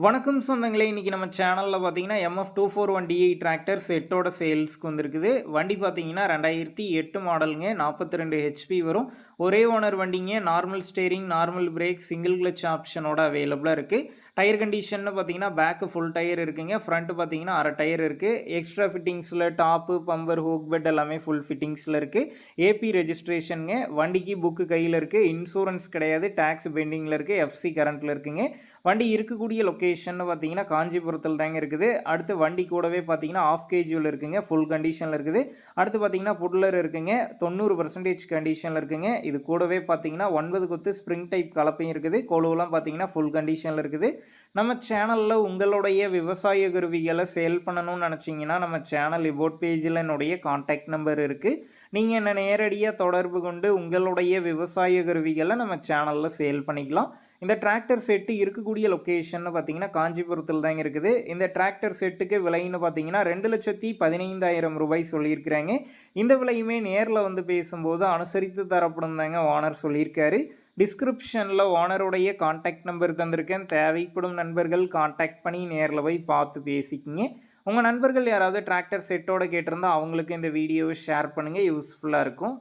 வணக்கம் சொந்தங்களே, இன்றைக்கி நம்ம சேனலில் பார்த்தீங்கன்னா MF241DI டிராக்டர் செட்டோட சேல்ஸ்க்கு வந்திருக்குது. வண்டி பார்த்தீங்கன்னா 2008 மாடலுங்க, 42 ஹெச்பி வரும். ஒரே ஓனர் வண்டிங்க. Normal steering, normal brake, single clutch ஆப்ஷனோட அவைலபிளாக இருக்குது. டயர் கண்டிஷன்னு பார்த்தீங்கன்னா பேக்கு ஃபுல் டயர் இருக்குங்க. ஃப்ரண்ட்டு பார்த்தீங்கன்னா அரை டயர் இருக்குது. எக்ஸ்ட்ரா ஃபிட்டிங்ஸில் டாப்பு, பம்பர், ஹூக் பெட் எல்லாமே ஃபுல் ஃபிட்டிங்ஸில் இருக்குது. ஏபி ரெஜிஸ்ட்ரேஷனுங்க. வண்டிக்கு புக்கு கையில் இருக்குது. இன்சூரன்ஸ் கிடையாது. டேக்ஸ் பெண்டிங்கில் இருக்குது. எஃப்சி கரண்ட்டில் இருக்குங்க. வண்டி இருக்கக்கூடிய லொக்கேஷன் பார்த்தீங்கன்னா காஞ்சிபுரத்தில் தாங்க இருக்குது. அடுத்து வண்டி கூடவே பார்த்தீங்கன்னா ஆஃப் கேஜுவல் இருக்குங்க. ஃபுல் கண்டிஷனில் இருக்குது. அடுத்து பார்த்தீங்கன்னா புட்லர் இருக்குங்க. 90% கண்டிஷனில் இருக்குங்க. இது கூடவே பார்த்தீங்கன்னா 9 கொத்து ஸ்ப்ரிங் டைப் கலப்பையும் இருக்குது. கொழுவெல்லாம் பார்த்தீங்கன்னா ஃபுல் கண்டிஷனில் இருக்குது. நம்ம சேனலில் உங்களுடைய விவசாய கருவிகளை சேல் பண்ணணும்னு நினச்சிங்கன்னா நம்ம சேனல் இபோட் பேஜில் என்னுடைய கான்டாக்ட் நம்பர் இருக்குது. நீங்கள் என்ன நேரடியாக தொடர்பு கொண்டு உங்களுடைய விவசாய கருவிகளை நம்ம சேனலில் சேல் பண்ணிக்கலாம். இந்த டிராக்டர் செட்டு இருக்கக்கூடிய லொக்கேஷன் பார்த்தீங்கன்னா காஞ்சிபுரத்தில் தாங்க இருக்குது. இந்த டிராக்டர் செட்டுக்கு விலைன்னு பார்த்தீங்கன்னா 2,15,000 ரூபாய் சொல்லியிருக்கிறாங்க. இந்த விலையுமே நேரில் வந்து பேசும்போது அனுசரித்து தரப்படும் தாங்க ஓனர் சொல்லியிருக்காரு. டிஸ்கிரிப்ஷனில் ஓனருடைய கான்டாக்ட் நம்பர் தந்திருக்கேன். தேவைப்படும் நண்பர்கள் கான்டாக்ட் பண்ணி நேரில் போய் பார்த்து பேசிக்கிங்க. உங்கள் நண்பர்கள் யாராவது டிராக்டர் செட்டோடு கேட்டிருந்தால் அவங்களுக்கு இந்த வீடியோவை ஷேர் பண்ணுங்கள். யூஸ்ஃபுல்லாக இருக்கும்.